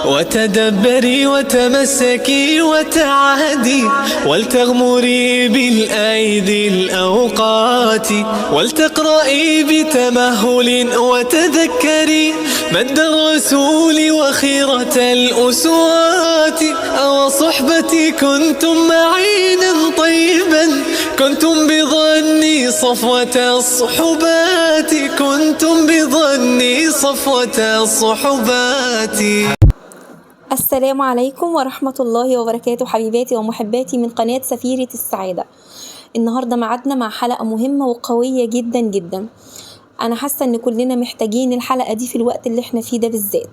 وتدبري وتمسكي وتعهدي، ولتغمري بالأيدي الأوقات، ولتقرئي بتمهل وتذكري مد الرسول وخيرة الأسوات. أو صحبتي كنتم معينا طيبا، كنتم بظني صفوة الصحبات، كنتم بظني صفوة الصحبات. السلام عليكم ورحمة الله وبركاته، حبيباتي ومحباتي من قناة سفيرة السعادة. النهاردة معدنا مع حلقة مهمة وقوية جدا جدا. أنا حاسة إن كلنا محتاجين الحلقة دي في الوقت اللي احنا فيه ده بالذات.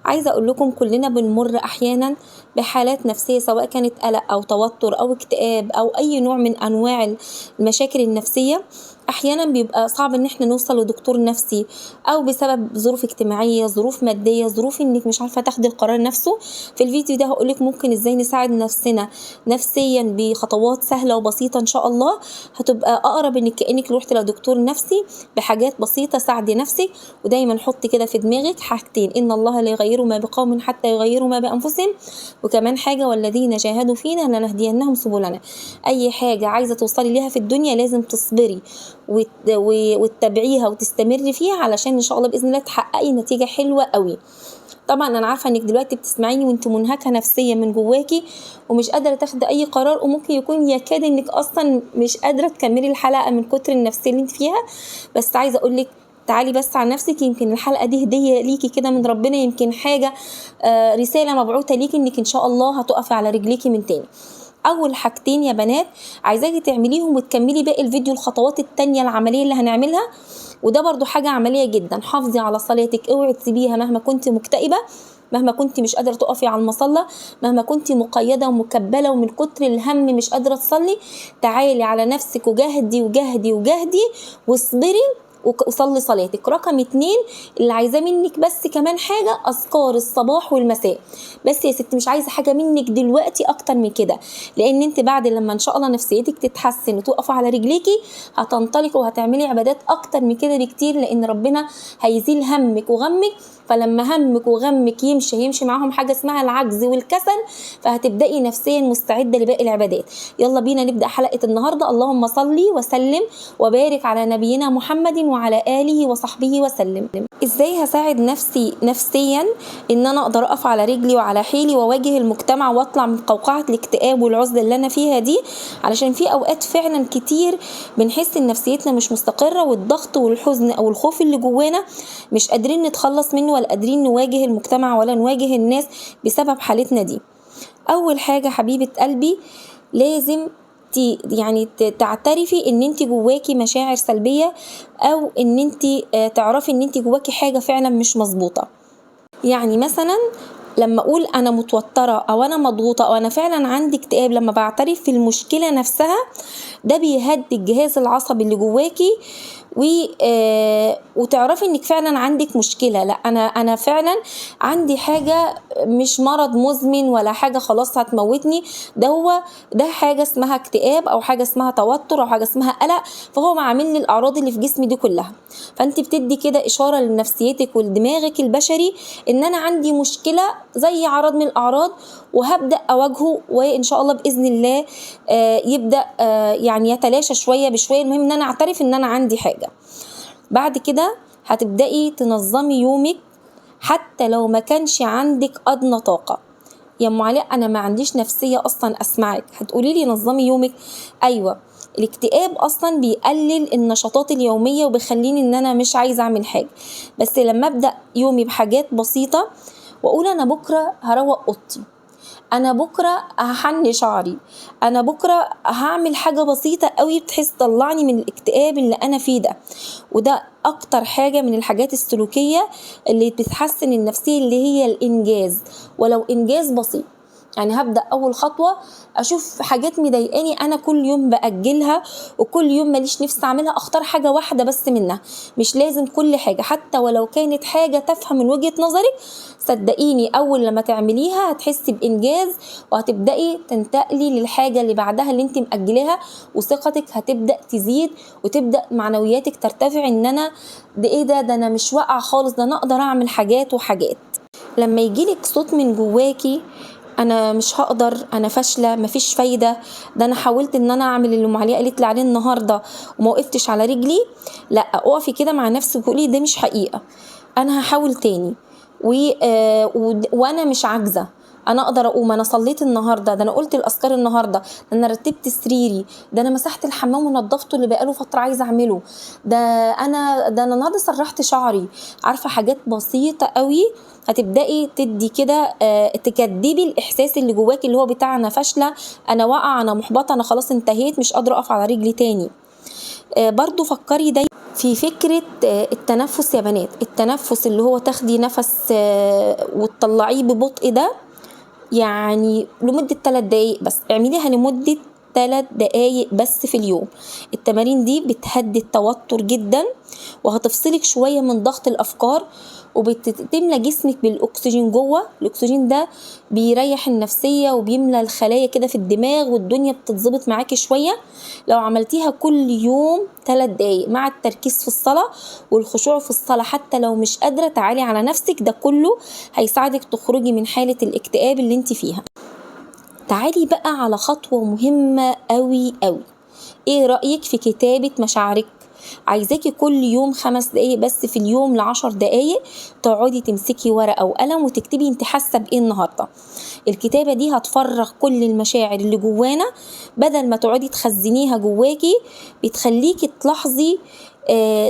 عايزة أقول لكم كلنا بنمر أحيانا بحالات نفسية، سواء كانت قلق أو توتر أو اكتئاب أو أي نوع من أنواع المشاكل النفسية. أحيانا بيبقى صعب إن احنا نوصل لدكتور نفسي، أو بسبب ظروف اجتماعية، ظروف مادية، ظروف إنك مش عارفة تاخدي القرار نفسه. في الفيديو ده هقولك ممكن إزاي نساعد نفسنا نفسيا بخطوات سهلة وبسيطة إن شاء الله. هتبقى أقرب إنك كأنك روحت لدكتور نفسي بحاجات بسيطة. ساعدي نفسك، ودايما حطي كده في دماغك حاجتين: إن الله لا يغير ما بقوم حتى يغيروا ما بأنفسهم، وكمان حاجة: والذين جاهدوا فينا لنهدينهم سبلنا. أي حاجة عايزة توصلي ليها في الدنيا لازم تصبري وتتبعيها وتستمري فيها، علشان ان شاء الله باذن الله تحققي نتيجه حلوه قوي. طبعا انا عارفه انك دلوقتي بتسمعيني وانت منهكه نفسيا من جواكي ومش قادره تاخدي اي قرار، وممكن يكون يكاد انك اصلا مش قادره تكملي الحلقه من كتر النفسيه اللي انت فيها. بس عايزه اقول لك تعالي بس على نفسك، يمكن الحلقه دي هديه ليكي كده من ربنا، يمكن حاجه رساله مبعوثه ليكي انك ان شاء الله هتقفي على رجليكي من تاني. اول حاجتين يا بنات عايزاكي تعمليهم وتكملي باقي الفيديو، الخطوات التانية العملية اللي هنعملها، وده برضو حاجة عملية جدا. حافظي على صلاتك، اوعي تسيبيها مهما كنت مكتئبة، مهما كنت مش قادرة تقفي على المصلى، مهما كنت مقيدة ومكبلة ومن كتر الهم مش قادرة تصلي. تعالي على نفسك وجهدي وجهدي وجهدي واصبري وصلي صلاتك. رقم 2 اللي عايزاه منك بس كمان حاجة: أذكار الصباح والمساء. بس يا ست مش عايزة حاجة منك دلوقتي أكتر من كده، لأن انت بعد لما إن شاء الله نفسيتك تتحسن وتقف على رجليكي هتنطلق وهتعملي عبادات أكتر من كده بكتير، لأن ربنا هيزيل همك وغمك. فلما همك وغمك هيمشي معاهم حاجة اسمها العجز والكسل، فهتبدأي نفسيا مستعدة لباقي العبادات. يلا بينا نبدأ حلقة النهاردة. اللهم صلي وسلم وبارك على نبينا محمد وعلى آله وصحبه وسلم. ازاي هساعد نفسي نفسيا ان انا اقدر اقف على رجلي وعلى حيلي واواجه المجتمع واطلع من قوقعة الاكتئاب والعزلة اللي انا فيها دي؟ علشان في اوقات فعلا كتير بنحس ان نفسيتنا مش مستقرة، والضغط والحزن او الخوف اللي جوانا مش قادرين نتخلص منه، ولا قادرين نواجه المجتمع ولا نواجه الناس بسبب حالتنا دي. اول حاجة حبيبة قلبي، لازم تعترفي ان انت جواكي مشاعر سلبية، او ان انت تعرفي ان انت جواكي حاجة فعلا مش مظبوطة. يعني مثلا لما اقول انا متوترة او انا مضغوطة او انا فعلا عندي اكتئاب، لما بعترف في المشكلة نفسها ده بيهدي الجهاز العصبي اللي جواكي وتعرفي انك فعلا عندك مشكلة. لا انا فعلا عندي حاجة، مش مرض مزمن ولا حاجة خلاص هتموتني، ده حاجة اسمها اكتئاب او حاجة اسمها توتر او حاجة اسمها قلق، فهو عامل لي الاعراض اللي في جسمي دي كلها. فانت بتدي كده اشارة لنفسيتك ولدماغك البشري ان انا عندي مشكلة زي عرض من الاعراض، وهبدأ اواجهه، وان شاء الله باذن الله يبدأ يعني يتلاشى شوية بشوية. المهم ان انا اعترف ان انا عندي حاجة. بعد كده هتبدأي تنظمي يومك حتى لو ما كانش عندك أدنى طاقة. يا ام علاء انا ما عنديش نفسية اصلا اسمعك، هتقولي لي نظمي يومك. ايوه، الاكتئاب اصلا بيقلل النشاطات اليومية وبيخليني ان انا مش عايزة اعمل حاجة. بس لما ابدأ يومي بحاجات بسيطة واقول انا بكرة هروق اوضتي، انا بكره هحني شعري، انا بكره هعمل حاجه بسيطه قوي بتحس تطلعني من الاكتئاب اللي انا فيه ده. وده اكتر حاجه من الحاجات السلوكيه اللي بتحسن النفسيه، اللي هي الانجاز، ولو انجاز بسيط. يعني هبدأ أول خطوة أشوف حاجات مضايقاني أنا كل يوم بأجلها وكل يوم ماليش نفس أعملها، أختار حاجة واحدة بس منها، مش لازم كل حاجة، حتى ولو كانت حاجة تافهة من وجهة نظرك. صدقيني أول لما تعمليها هتحسي بإنجاز، وهتبدأي تنتقلي للحاجة اللي بعدها اللي انت مأجلها، وثقتك هتبدأ تزيد وتبدأ معنوياتك ترتفع. إن أنا ده إيه ده أنا مش واقعة خالص، ده أنا أقدر أعمل حاجات وحاجات. لما يجيلك صوت من جواكي انا مش هقدر، انا فاشله، مفيش فايده، ده انا حاولت ان انا اعمل اللي ام عليا قالت لي عليه النهارده وما وقفتش على رجلي، لا، اقفي كده مع نفسك وقولي ده مش حقيقه، انا هحاول تاني، وانا مش عاجزه، انا اقدر اقوم، انا صليت النهارده، ده انا قلت الاذكار النهارده، ده انا رتبت سريري، ده انا مسحت الحمام ونضفته اللي بقاله فتره عايزه اعمله، ده انا النهارده سرحت شعري. عارفه حاجات بسيطه قوي هتبداي تدي كده تكدبي الاحساس اللي جواكي اللي هو بتاع انا فاشله، انا واقعه، انا محبطه، انا خلاص انتهيت، مش قادره اقف على رجلي تاني. برضو فكري دايما في فكرة التنفس يا بنات. التنفس اللي هو تاخدي نفس وتطلعيه ببطء ده، يعني لمدة 3 دقايق بس، اعمليها لمدة 3 دقايق بس في اليوم. التمارين دي بتهدي التوتر جدا، وهتفصلك شوية من ضغط الأفكار، وبتملى جسمك بالأكسجين جوه. الأكسجين ده بيريح النفسية وبيملى الخلايا كده في الدماغ، والدنيا بتتظبط معاكي شوية لو عملتيها كل يوم 3 دقايق مع التركيز في الصلاة والخشوع في الصلاة. حتى لو مش قادرة تعالي على نفسك، ده كله هيساعدك تخرجي من حالة الاكتئاب اللي انت فيها. تعالي بقى على خطوة مهمة قوي قوي. ايه رأيك في كتابة مشاعرك؟ عايزاكي كل يوم 5 دقايق بس في اليوم ل10 دقايق تقعدي تمسكي ورقة وقلم وتكتبي انت حاسة بايه النهاردة. الكتابة دي هتفرغ كل المشاعر اللي جوانا، بدل ما تقعدي تخزنيها جواكي، بتخليكي تلاحظي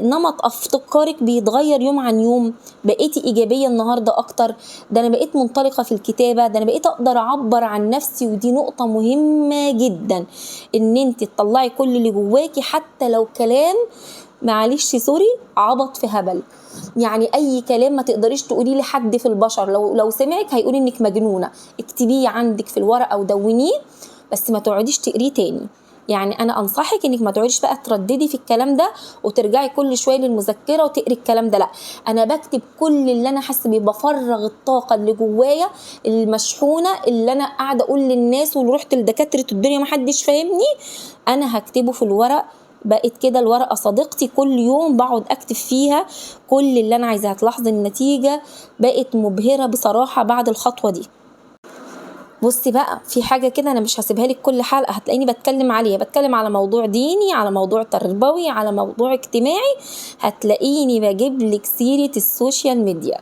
نمط افكارك بيتغير يوم عن يوم. بقيتي ايجابيه النهارده اكتر، ده انا بقيت منطلقه في الكتابه، ده انا بقيت اقدر اعبر عن نفسي. ودي نقطه مهمه جدا، ان انت تطلعي كل اللي جواكي حتى لو كلام، معلش سوري، عبط في هبل. يعني اي كلام ما تقدريش تقوليه لحد في البشر، لو سمعك هيقول انك مجنونه. اكتبيه عندك في الورقه ودونيه، بس ما تقعديش تقريه تاني. يعني انا انصحك انك ما تقعديش بقى ترددي في الكلام ده وترجعي كل شويه للمذكره وتقري الكلام ده، لا، انا بكتب كل اللي انا حاسه بيه، بفرغ الطاقه اللي جوايا المشحونه، اللي انا قاعده اقول للناس واللي رحت لدكاتره الدنيا ما حدش فاهمني، انا هكتبه في الورق. بقت كده الورقه صديقتي، كل يوم بقعد اكتب فيها كل اللي انا عايزاه. هتلاحظي النتيجه بقت مبهره بصراحه بعد الخطوه دي. بصي بقى، في حاجة كده أنا مش هسيبها لك كل حلقة هتلاقيني بتكلم عليها، بتكلم على موضوع ديني، على موضوع تربوي، على موضوع اجتماعي، هتلاقيني بجيب لك سيرة السوشيال ميديا.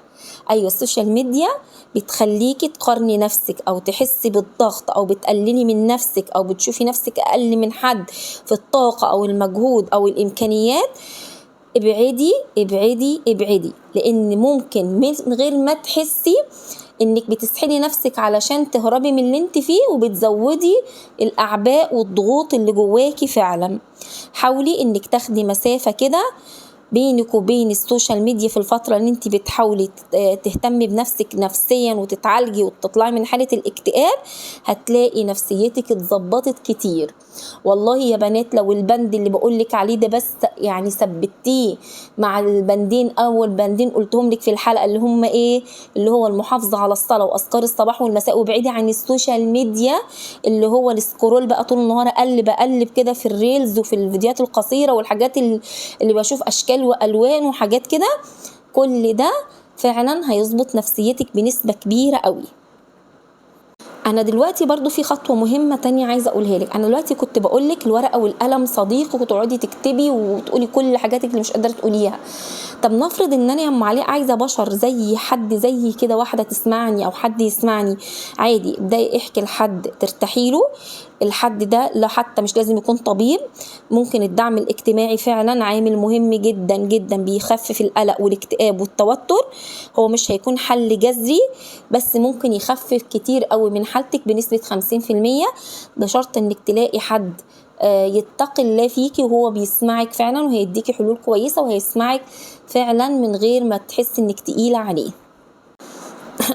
أيوة، السوشيال ميديا بتخليكي تقارني نفسك أو تحسي بالضغط أو بتقللي من نفسك أو بتشوفي نفسك أقل من حد في الطاقة أو المجهود أو الإمكانيات. ابعدي ابعدي ابعدي، لأن ممكن من غير ما تحسي انك بتسحلي نفسك علشان تهربي من اللي انت فيه، وبتزودي الاعباء والضغوط اللي جواكي فعلا. حاولي انك تاخدي مسافة كده بينك وبين السوشيال ميديا في الفترة اللي انت بتحاولي تهتمي بنفسك نفسيا وتتعالجي وتطلعي من حالة الاكتئاب. هتلاقي نفسيتك اتظبطت كتير. والله يا بنات، لو البند اللي بقولك عليه ده بس يعني ثبتيه مع البندين، اول بندين قلتهم لك في الحلقة اللي هم ايه، اللي هو المحافظة على الصلاة واذكار الصباح والمساء، وابعدي عن السوشيال ميديا اللي هو السكرول بقى طول النهار، اقلب كده في الريلز وفي الفيديوهات القصيرة والحاجات اللي بشوف اشكال والوان وحاجات كده، كل ده فعلا هيظبط نفسيتك بنسبة كبيرة قوي. انا دلوقتي برضو في خطوة مهمة تانية عايزة اقولها لك. انا دلوقتي كنت بقولك الورقة والقلم صديق، وتقعدي تكتبي وتقولي كل حاجاتك اللي مش قادرة تقوليها. طب نفرض ان انا يا ام علي عايزة بشر زي حد زي كده، واحدة تسمعني او حد يسمعني عادي، ابداي احكي لحد ترتاحي له. الحد ده لا، حتى مش لازم يكون طبيب، ممكن الدعم الاجتماعي فعلا عامل مهم جدا جدا، بيخفف القلق والاكتئاب والتوتر. هو مش هيكون حل جذري، بس ممكن يخفف كتير قوي من حالتك بنسبة 50%. بشرط انك تلاقي حد يتقي الله فيكي وهو بيسمعك فعلا، وهيديكي حلول كويسة وهيسمعك فعلا من غير ما تحس انك تقيلة عليه.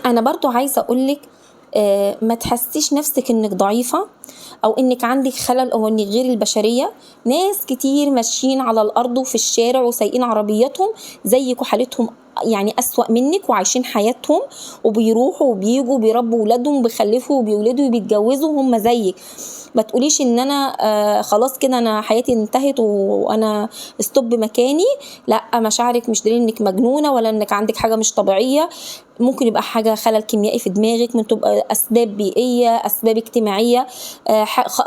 انا برضو عايزة اقولك ما تحسيش نفسك انك ضعيفة او انك عندك خلل او انك غير البشرية. ناس كتير ماشيين على الارض وفي الشارع وسايقين عربياتهم زيك وحالتهم يعني أسوأ منك وعايشين حياتهم وبيروحوا وبيجوا وبيربوا ولادهم وبيخلفوا وبيولدوا وبيتجوزوا هم زيك. ما تقوليش ان انا خلاص كده انا حياتي انتهت وانا استوب مكاني. لا، مشاعرك مش دليل انك مجنونه ولا انك عندك حاجه مش طبيعيه. ممكن يبقى حاجه خلل كيميائي في دماغك، ممكن تبقى اسباب بيئيه، اسباب اجتماعيه،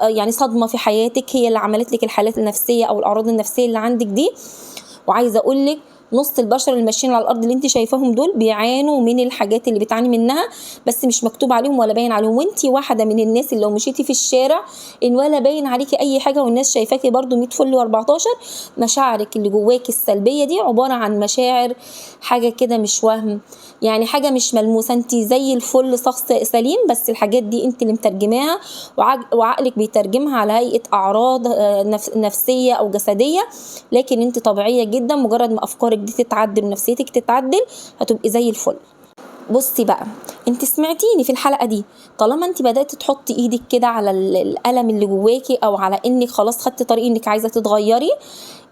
يعني صدمه في حياتك هي اللي عملت لك الحالات النفسيه او الاعراض النفسيه اللي عندك دي. وعايزه اقول لك نص البشر اللي ماشيين على الارض اللي انت شايفاهم دول بيعانوا من الحاجات اللي بتعاني منها، بس مش مكتوب عليهم ولا باين عليهم. وانت واحده من الناس اللي لو مشيتي في الشارع ان ولا باين عليكي اي حاجه والناس شايفاكي برضو 100 فل و14. مشاعرك اللي جواكي السلبيه دي عباره عن مشاعر حاجه كده مش وهم، يعني حاجه مش ملموسه. انت زي الفل شخص سليم، بس الحاجات دي انت اللي مترجماها وعقلك بيترجمها على هيئه اعراض نفسيه او جسديه. لكن انت طبيعيه جدا، مجرد ما افكارك دي تتعدل ونفسيتك تتعدل هتبقي زي الفل. بصي بقى، انت سمعتيني في الحلقه دي، طالما انت بدات تحطي ايدك كده على الالم اللي جواكي او على انك خلاص خدتي طريق انك عايزه تتغيري،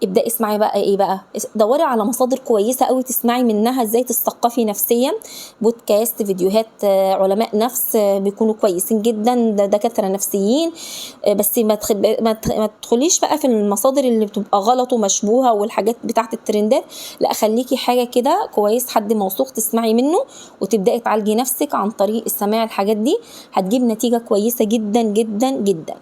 ابدأي اسمعي بقى ايه بقى، دوري على مصادر كويسه قوي تسمعي منها ازاي تثقفي نفسيا. بودكاست، فيديوهات علماء نفس بيكونوا كويسين جدا، دكاتره نفسيين. بس ما تدخليش بقى في المصادر اللي بتبقى غلط ومشبوهه والحاجات بتاعت الترندات. لا، خليكي حاجه كده كويس، حد موثوق تسمعي منه وتبدأي تعالجي نفسك عن طريق السماع. الحاجات دي هتجيب نتيجه كويسه جدا جدا جدا.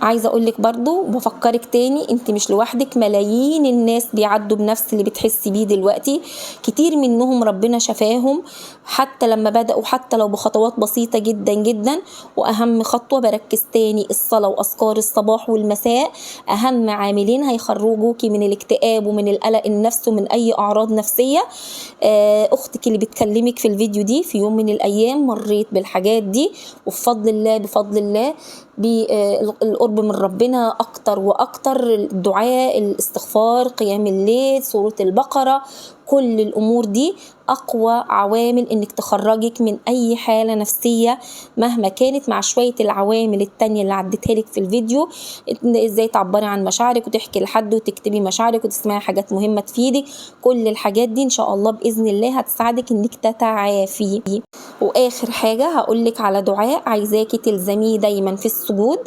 عايزه اقولك برضو وبفكرك تاني، انت مش لوحدك، ملايين الناس بيعدوا بنفس اللي بتحسي بيه دلوقتي. كتير منهم ربنا شفاهم حتى لما بدأوا، حتى لو بخطوات بسيطه جدا جدا. واهم خطوه بركز تاني، الصلاه واذكار الصباح والمساء اهم عاملين هيخرجوكي من الاكتئاب ومن القلق النفسي ومن اي اعراض نفسيه. اختك اللي بتكلمك في الفيديو دي في يوم من الايام مريت بالحاجات دي، وبفضل الله بفضل الله بالقرب من ربنا اكتر واكتر، الدعاء، الاستغفار، قيام الليل، سورة البقرة، كل الامور دي اقوى عوامل انك تخرجك من اي حالة نفسية مهما كانت، مع شوية العوامل التانية اللي عدتها لك في الفيديو. ازاي تعبري عن مشاعرك وتحكي لحد وتكتبي مشاعرك وتسمعي حاجات مهمة تفيدك، كل الحاجات دي ان شاء الله باذن الله هتساعدك انك تتعافي. واخر حاجة هقولك على دعاء عايزاكي تلزميه دايما في السجود.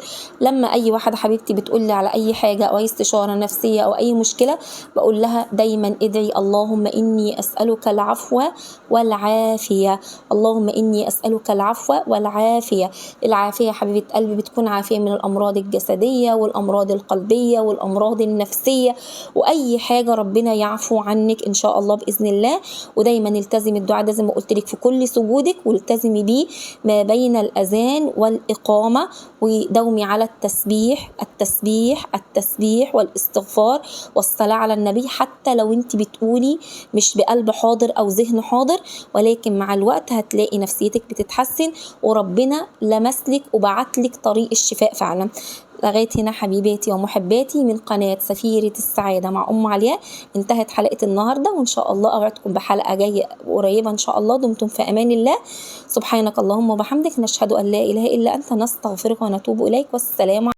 لما اي واحدة حبيبتي بتقولي على اي حاجة او اي استشارة نفسية او اي مشكلة، بقول لها دايما ادعي اللهم اني اسألك العفو والعافية، اللهم اني اسألك العفو والعافية. العافية حبيبة قلبي بتكون عافية من الامراض الجسدية والامراض القلبية والامراض النفسية، واي حاجة ربنا يعفو عنك ان شاء الله باذن الله. ودايما التزمي الدعاء ده زي ما قلت لك في كل سجودك، والتزمي بيه ما بين الاذان والاقامة، ودومي على التسبيح التسبيح التسبيح والاستغفار والصلاة على النبي، حتى لو انت بتقولي مش بقلب حاضر او ذهن حاضر، ولكن مع الوقت هتلاقي نفسيتك بتتحسن وربنا لمسلك وبعتلك طريق الشفاء فعلا. لغاية هنا حبيباتي ومحباتي من قناة سفيرة السعادة مع أم علياء انتهت حلقة النهاردة، وإن شاء الله أوعدكم بحلقة جاية قريبة إن شاء الله. دمتم في أمان الله، سبحانك اللهم وبحمدك، نشهد أن لا إله إلا أنت، نستغفرك ونتوب إليك، والسلام عليكم.